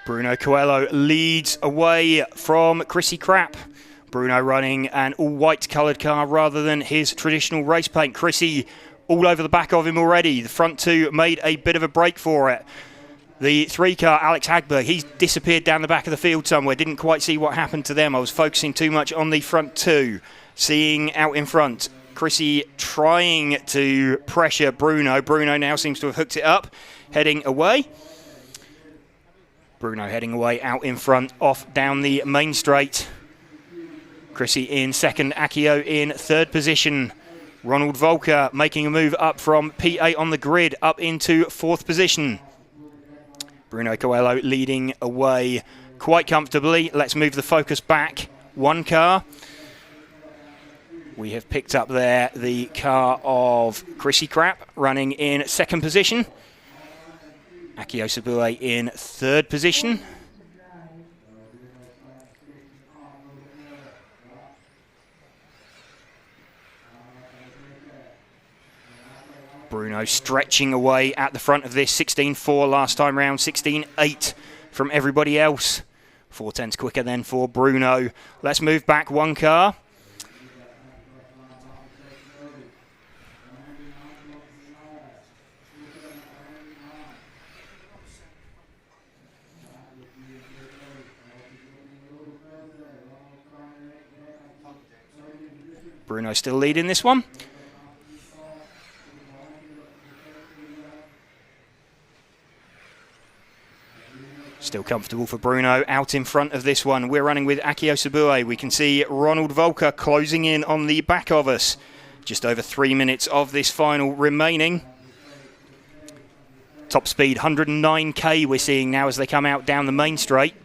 Bruno Coelho leads away from Chrissy Crapp. Bruno running an all-white coloured car rather than his traditional race paint. Chrissy all over the back of him already. The front two made a bit of a break for it. The 3-car, Alex Hagberg, he's disappeared down the back of the field somewhere. Didn't quite see what happened to them. I was focusing too much on the front two. Seeing out in front, Chrissy trying to pressure Bruno. Bruno now seems to have hooked it up, heading away. Bruno heading away out in front, off down the main straight. Chrissy in second, Akio in third position. Ronald Volker making a move up from P8 on the grid, up into fourth position. Bruno Coelho leading away quite comfortably. Let's move the focus back. 1 car. We have picked up there the car of Chrissy Crapp running in second position. Akio Sabue in third position. Bruno stretching away at the front of this. 16.4 last time round, 16.8 from everybody else. 4/10 quicker than for Bruno. Let's move back 1 car. Bruno still leading this one. Still comfortable for Bruno out in front of this one. We're running with Akio Sabue. We can see Ronald Volker closing in on the back of us. Just over 3 minutes of this final remaining. Top speed 109k we're seeing now as they come out down the main straight.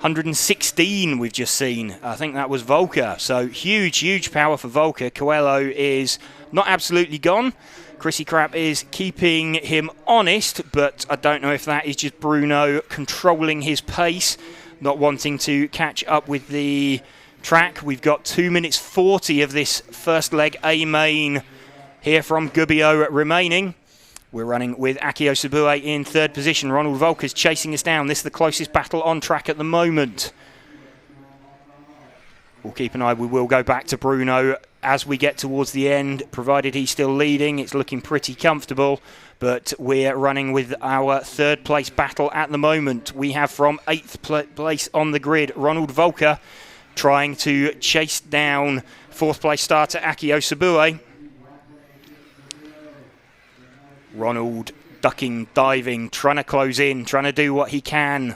116 we've just seen. I think that was Volker. So huge power for Volker. Coelho is not absolutely gone. Chrissy Crapp is keeping him honest, but I don't know if that is just Bruno controlling his pace, not wanting to catch up with the track. We've got 2 minutes 40 of this first leg A main here from Gubbio remaining. We're running with Akio Sabue in third position. Ronald Volker's chasing us down. This is the closest battle on track at the moment. We'll keep an eye. We will go back to Bruno as we get towards the end, provided he's still leading. It's looking pretty comfortable, but we're running with our third place battle at the moment. We have from 8th place on the grid, Ronald Volker trying to chase down 4th place starter Akio Sabue. Ronald ducking, diving, trying to close in, trying to do what he can.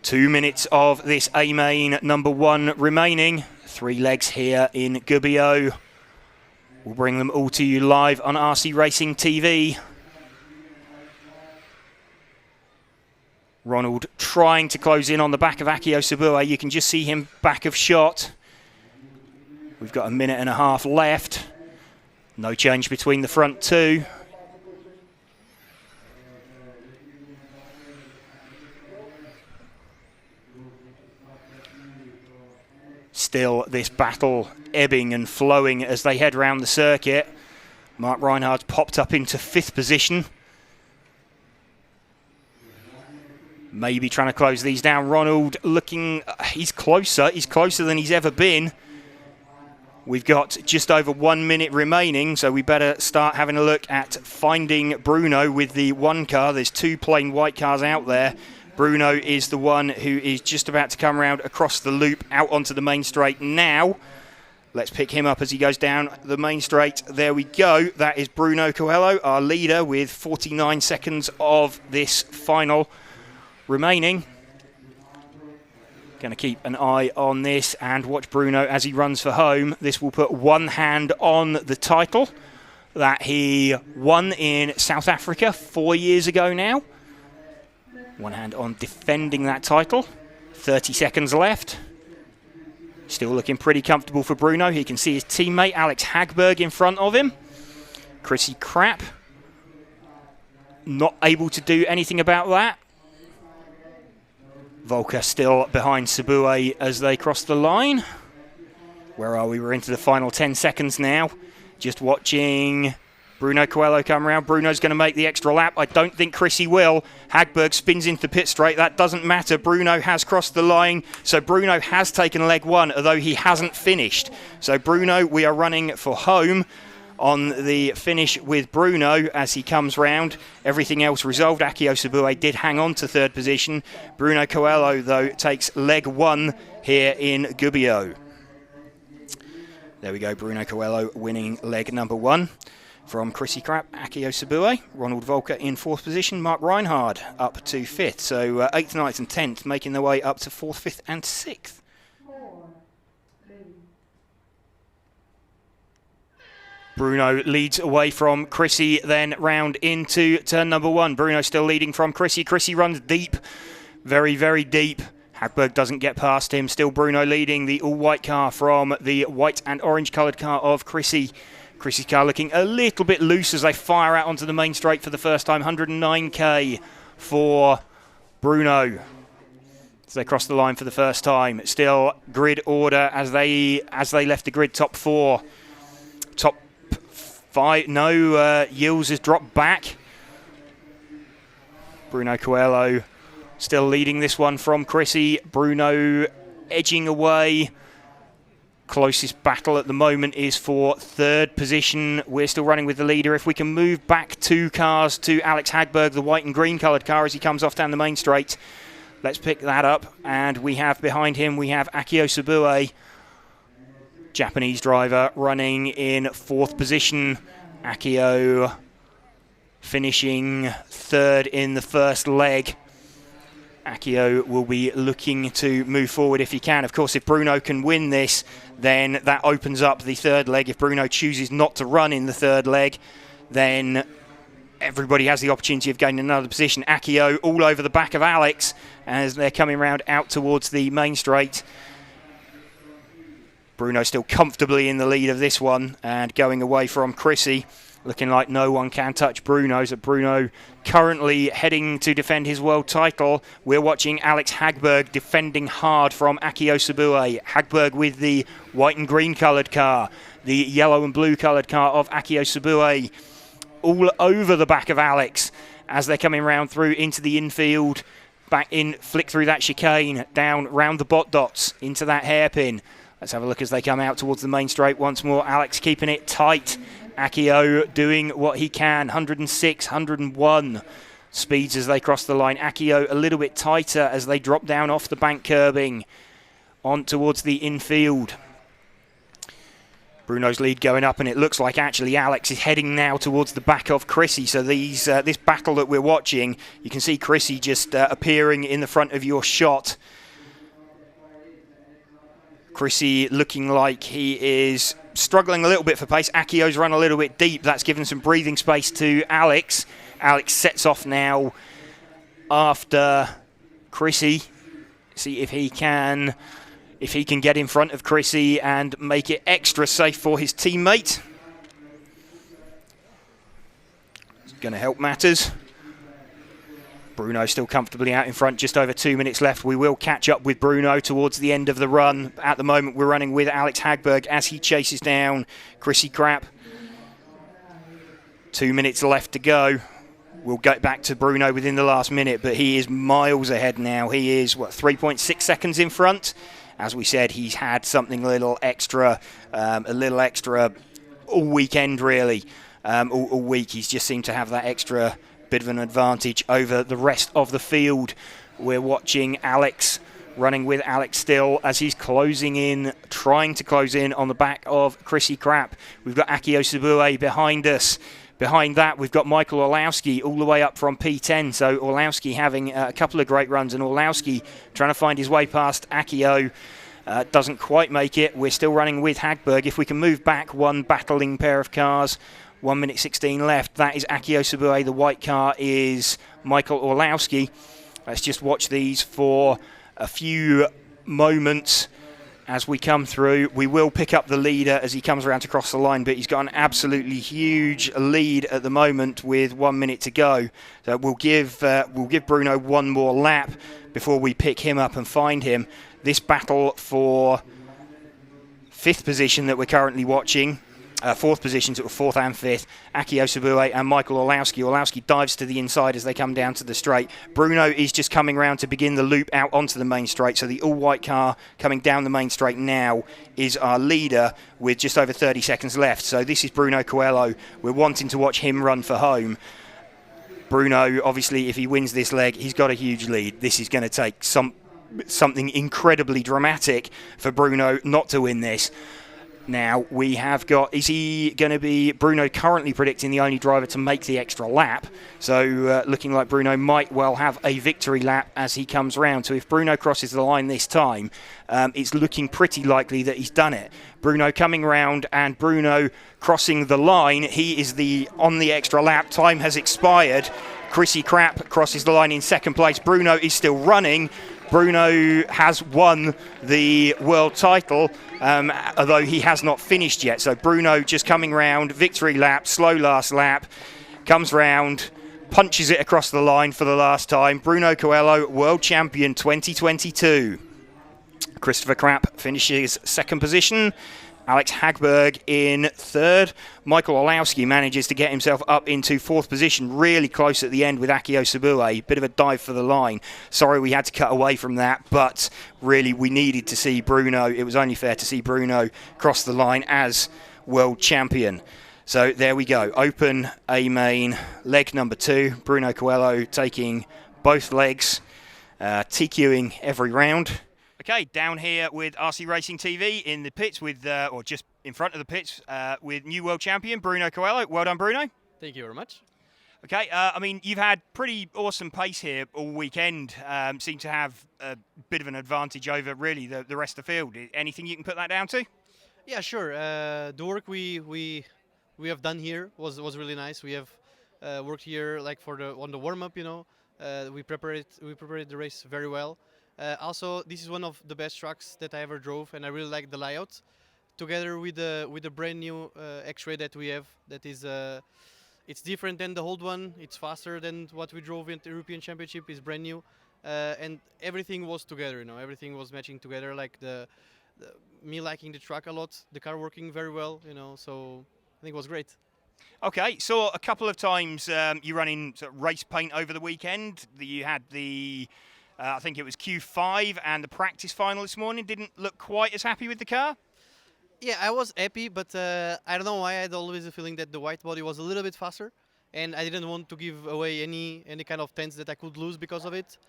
2 minutes of this A main number 1 remaining. 3 legs here in Gubbio. We'll bring them all to you live on RC Racing TV. Ronald trying to close in on the back of Akio Sabue. You can just see him back of shot. We've got 1.5 minutes left. No change between the front two. Still this battle ebbing and flowing as they head round the circuit. Mark Reinhardt's popped up into 5th position. Maybe trying to close these down. Ronald looking, he's closer than he's ever been. We've got just over 1 minute remaining, so we better start having a look at finding Bruno with the 1 car. There's 2 plain white cars out there. Bruno is the one who is just about to come around across the loop out onto the main straight now. Let's pick him up as he goes down the main straight. There we go. That is Bruno Coelho, our leader, with 49 seconds of this final remaining. Going to keep an eye on this and watch Bruno as he runs for home. This will put one hand on the title that he won in South Africa 4 years ago now. One hand on defending that title. 30 seconds left. Still looking pretty comfortable for Bruno. He can see his teammate Alex Hagberg in front of him. Chrissy Crapp not able to do anything about that. Volker still behind Sabue as they cross the line. Where are we? We're into the final 10 seconds now. Just watching Bruno Coelho come around. Bruno's going to make the extra lap. I don't think Chrissy will. Hagberg spins into the pit straight. That doesn't matter. Bruno has crossed the line. So Bruno has taken leg one, although he hasn't finished. So Bruno, we are running for home on the finish with Bruno as he comes round. Everything else resolved. Akio Sabue did hang on to third position. Bruno Coelho, though, takes leg one here in Gubbio. There we go. Bruno Coelho winning leg number one. From Chrissy Krapp, Akio Sabue, Ronald Volker in fourth position, Mark Reinhard up to fifth. So 8th, 9th and 10th making their way up to 4th, 5th and 6th. Bruno leads away from Chrissy, then round into turn number one. Bruno still leading from Chrissy. Chrissy runs deep, very, very deep. Hagberg doesn't get past him. Still Bruno leading the all-white car from the white and orange coloured car of Chrissy. Chrissy's car looking a little bit loose as they fire out onto the main straight for the first time. 109k for Bruno as they cross the line for the first time. Still grid order as they left the grid. Top four, top five. No, Yields has dropped back. Bruno Coelho still leading this one from Chrissy. Bruno edging away. Closest battle at the moment is for third position. We're still running with the leader. If we can move back 2 cars to Alex Hagberg, the white and green coloured car, as he comes off down the main straight. Let's pick that up. And we have behind him, we have Akio Sabue, Japanese driver, running in 4th position. Akio finishing third in the first leg. Akio will be looking to move forward if he can. Of course, if Bruno can win this, then that opens up the third leg. If Bruno chooses not to run in the third leg, then everybody has the opportunity of gaining another position. Akio all over the back of Alex as they're coming round out towards the main straight. Bruno still comfortably in the lead of this one and going away from Chrissy. Looking like no one can touch Bruno. So Bruno currently heading to defend his world title. We're watching Alex Hagberg defending hard from Akio Sabue. Hagberg with the white and green coloured car. The yellow and blue coloured car of Akio Sabue. All over the back of Alex as they're coming round through into the infield. Back in, flick through that chicane. Down round the bot dots into that hairpin. Let's have a look as they come out towards the main straight once more. Alex keeping it tight. Akio doing what he can. 106, 101 speeds as they cross the line. Akio a little bit tighter as they drop down off the bank curbing on towards the infield. Bruno's lead going up, and it looks like actually Alex is heading now towards the back of Chrissy. So this battle that we're watching, you can see Chrissy just appearing in the front of your shot. Chrissy looking like he is struggling a little bit for pace. Akio's run a little bit deep. That's given some breathing space to Alex. Alex sets off now after Chrissy. See if he can get in front of Chrissy and make it extra safe for his teammate. It's going to help matters. Bruno still comfortably out in front, just over 2 minutes left. We will catch up with Bruno towards the end of the run. At the moment, we're running with Alex Hagberg as he chases down Chrissy Krapp. 2 minutes left to go. We'll get back to Bruno within the last minute, but he is miles ahead now. He is, 3.6 seconds in front? As we said, he's had something a little extra all weekend, really. All week, he's just seemed to have that extra bit of an advantage over the rest of the field. We're watching Alex, running with Alex still as he's closing in, trying to close in on the back of Chrissy Krapp. We've got Akio Sabue behind us. Behind that, we've got Michael Orlowski all the way up from P10. So Orlowski having a couple of great runs, and Orlowski trying to find his way past Akio. Doesn't quite make it. We're still running with Hagberg. If we can move back one battling pair of cars, 1 minute 16 left. That is Akio Sabue. The white car is Michael Orlowski. Let's just watch these for a few moments as we come through. We will pick up the leader as he comes around to cross the line, but he's got an absolutely huge lead at the moment with 1 minute to go. So we'll give Bruno one more lap before we pick him up and find him. This battle for 5th position that we're currently watching fourth position, sort of fourth and fifth, Akio Sabue and Michael Orlowski. Orlowski dives to the inside as they come down to the straight. Bruno is just coming round to begin the loop out onto the main straight. So the all-white car coming down the main straight now is our leader with just over 30 seconds left. So this is Bruno Coelho. We're wanting to watch him run for home. Bruno, obviously, if he wins this leg, he's got a huge lead. This is going to take something incredibly dramatic for Bruno not to win this. Now, we have got, is he going to be, Bruno currently predicting the only driver to make the extra lap. So looking like Bruno might well have a victory lap as he comes round. So if Bruno crosses the line this time, it's looking pretty likely that he's done it. Bruno coming round and Bruno crossing the line. He is on the extra lap. Time has expired. Chrissy Crapp crosses the line in second place. Bruno is still running. Bruno has won the world title, although he has not finished yet. So Bruno just coming round, victory lap, slow last lap, comes round, punches it across the line for the last time. Bruno Coelho, world champion 2022. Christopher Crapp finishes second position. Alex Hagberg in third. Michael Orlowski manages to get himself up into fourth position, really close at the end with Akio Sabue. Bit of a dive for the line. Sorry we had to cut away from that, but really we needed to see Bruno. It was only fair to see Bruno cross the line as world champion. So there we go. Open A main, leg number 2. Bruno Coelho taking both legs, TQing every round. Okay, down here with RC Racing TV in the pits with, or just in front of the pits with new world champion Bruno Coelho. Well done, Bruno. Thank you very much. Okay, I mean, you've had pretty awesome pace here all weekend. Seem to have a bit of an advantage over really the rest of the field. Anything you can put that down to? Yeah, sure. The work we have done here was really nice. We have worked here like on the warm up. You know, we prepared the race very well. Also, this is one of the best trucks that I ever drove, and I really like the layout. Together with the brand new X-Ray that we have, that is, it's different than the old one. It's faster than what we drove in the European Championship. It's brand new, and everything was together. You know, everything was matching together. Like me liking the truck a lot, the car working very well. You know, so I think it was great. Okay, so a couple of times you run in sort of race paint over the weekend. You had the I think it was Q5 and the practice final this morning. Didn't look quite as happy with the car? Yeah, I was happy, but I don't know why I had always a feeling that the white body was a little bit faster, and I didn't want to give away any kind of tenths that I could lose because of it.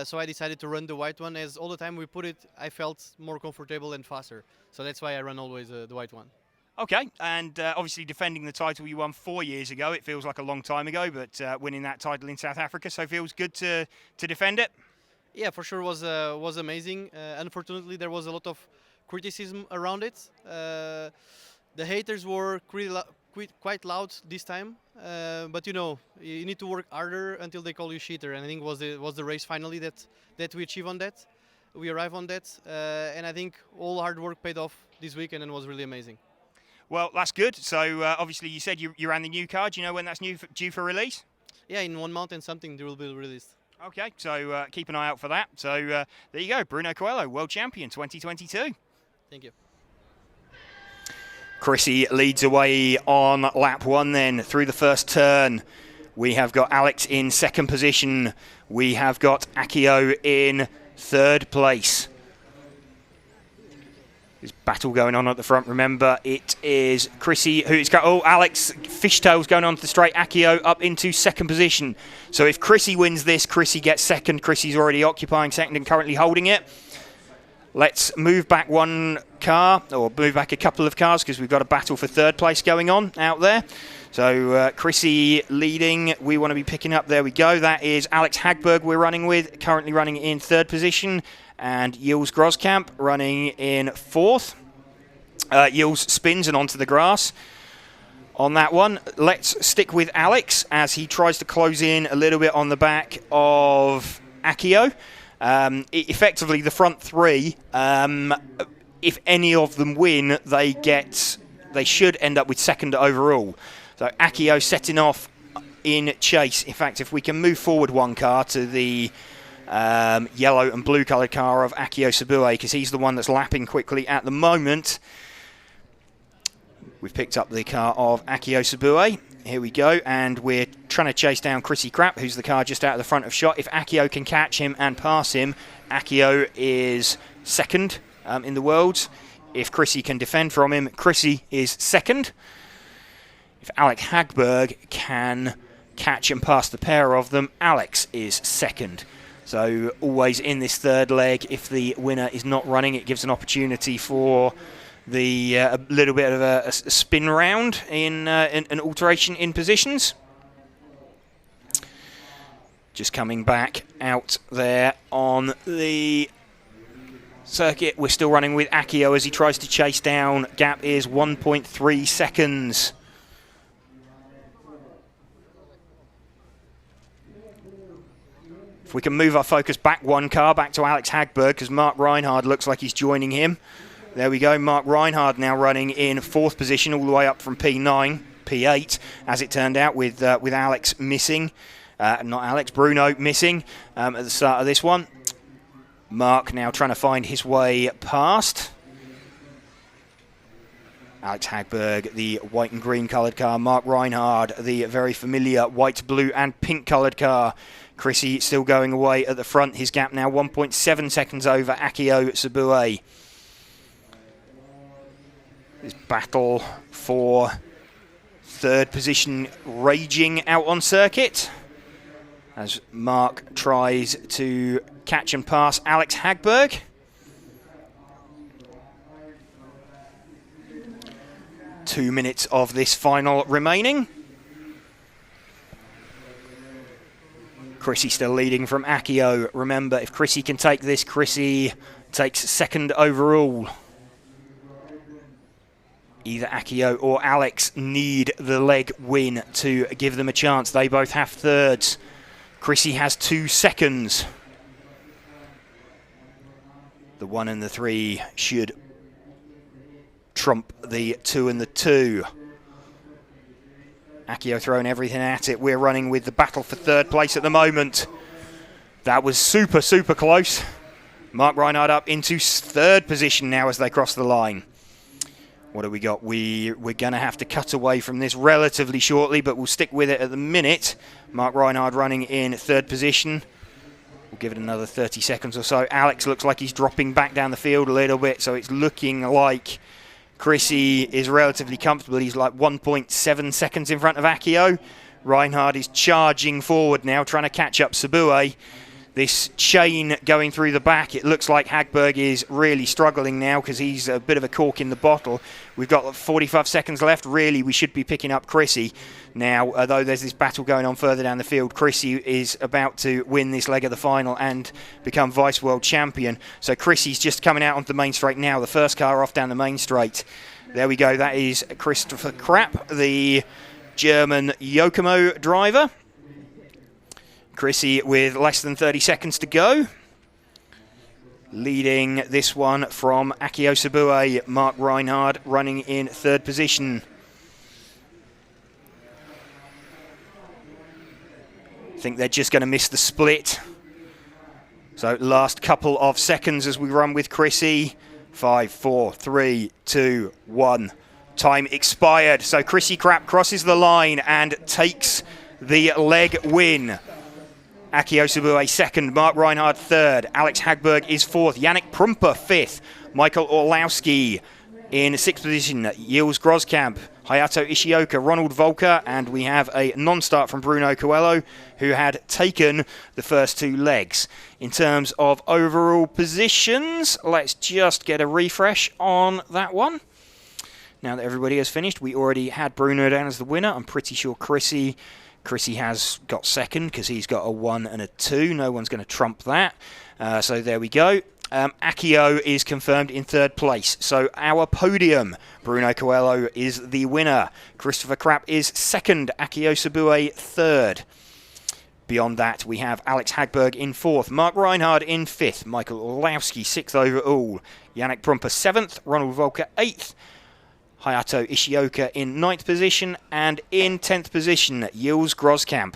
So I decided to run the white one, as all the time we put it, I felt more comfortable and faster. So that's why I run always the white one. Okay, and obviously defending the title you won 4 years ago. It feels like a long time ago, but winning that title in South Africa, so it feels good to defend it. Yeah, for sure was amazing. Unfortunately, there was a lot of criticism around it. The haters were quite loud this time, but you know, you need to work harder until they call you cheater. And I think was the race finally that we achieved on that. We arrived on that, and I think all hard work paid off this weekend and was really amazing. Well, that's good. So obviously you said you ran the new car. Do you know when that's due for release? Yeah, in 1 month and something they will be released. Okay, so keep an eye out for that. So there you go, Bruno Coelho, world champion 2022. Thank you. Chrissy leads away on lap 1 then through the first turn. We have got Alex in second position. We have got Akio in third place. There's battle going on at the front. Remember, it is Chrissy who's got. Oh, Alex Fishtail's going on to the straight. Akio up into second position. So if Chrissy wins this, Chrissy gets second. Chrissy's already occupying second and currently holding it. Let's move back one car, or move back a couple of cars, because we've got a battle for third place going on out there. So Chrissy leading. We want to be picking up. There we go. That is Alex Hagberg we're running with, currently running in third position. And Yiels Groskamp running in fourth. Yiels spins and onto the grass on that one. Let's stick with Alex as he tries to close in a little bit on the back of Akio. Effectively, the front three, if any of them win, they should end up with second overall. So Akio setting off in chase. In fact, if we can move forward one car to the yellow and blue coloured car of Akio Sabue, because he's the one that's lapping quickly at the moment. We've picked up the car of Akio Sabue. Here we go, and we're trying to chase down Chrissy Krapp, who's the car just out of the front of shot. If Akio can catch him and pass him, Akio is second in the Worlds. If Chrissy can defend from him, Chrissy is second. If Alex Hagberg can catch and pass the pair of them, Alex is second. So always in this third leg, if the winner is not running, it gives an opportunity for the a little bit of a spin round in an alteration in positions. Just coming back out there on the circuit, we're still running with Akio as he tries to chase down. Gap is 1.3 seconds. If we can move our focus back one car, back to Alex Hagberg, because Mark Reinhard looks like he's joining him. There we go, Mark Reinhard now running in fourth position, all the way up from P9, P8, as it turned out, with Alex missing. Not Alex, Bruno missing at the start of this one. Mark now trying to find his way past. Alex Hagberg, the white and green coloured car. Mark Reinhard, the very familiar white, blue and pink coloured car. Chrissy still going away at the front. His gap now 1.7 seconds over Akio Sabue. This battle for third position raging out on circuit as Mark tries to catch and pass Alex Hagberg. 2 minutes of this final remaining. Chrissy still leading from Akio. Remember, if Chrissy can take this, Chrissy takes second overall. Either Akio or Alex need the leg win to give them a chance. They both have thirds. Chrissy has 2 seconds. The 1 and the 3 should trump the 2 and the 2. Akio throwing everything at it. We're running with the battle for third place at the moment. That was super, super close. Mark Reinhard up into third position now as they cross the line. What do we got? We're going to have to cut away from this relatively shortly, but we'll stick with it at the minute. Mark Reinhard running in third position. We'll give it another 30 seconds or so. Alex looks like he's dropping back down the field a little bit, so it's looking like Chrissy is relatively comfortable. He's like 1.7 seconds in front of Akio. Reinhard is charging forward now, trying to catch up Sabue. This chain going through the back, it looks like Hagberg is really struggling now because he's a bit of a cork in the bottle. We've got 45 seconds left. Really, we should be picking up Chrissy now, although there's this battle going on further down the field. Chrissy is about to win this leg of the final and become Vice World Champion. So Chrissy's just coming out onto the main straight now. The first car off down the main straight. There we go. That is Christopher Krapp, the German Yokomo driver. Chrissy with less than 30 seconds to go. Leading this one from Akio Sabue, Mark Reinhard running in third position. I think they're just going to miss the split. So last couple of seconds as we run with Chrissy. 5, 4, 3, 2, 1. Time expired. So Chrissy Krapp crosses the line and takes the leg win. Akio Sabue second, Mark Reinhard third, Alex Hagberg is fourth, Yannick Prumper fifth, Michael Orlowski in sixth position, Yiels Groskamp, Hayato Ishioka, Ronald Volker, and we have a non-start from Bruno Coelho, who had taken the first 2 legs. In terms of overall positions, let's just get a refresh on that one. Now that everybody has finished, we already had Bruno down as the winner. I'm pretty sure Chrissy has got second because he's got a 1 and a 2. No one's going to trump that. So there we go. Akio is confirmed in third place. So our podium, Bruno Coelho is the winner. Christopher Krapp is second. Akio Sabue third. Beyond that, we have Alex Hagberg in fourth. Mark Reinhard in fifth. Michael Orlowski sixth overall. Yannick Prumper seventh. Ronald Volker eighth. Hayato Ishioka in 9th position, and in 10th position, Yiels Groskamp.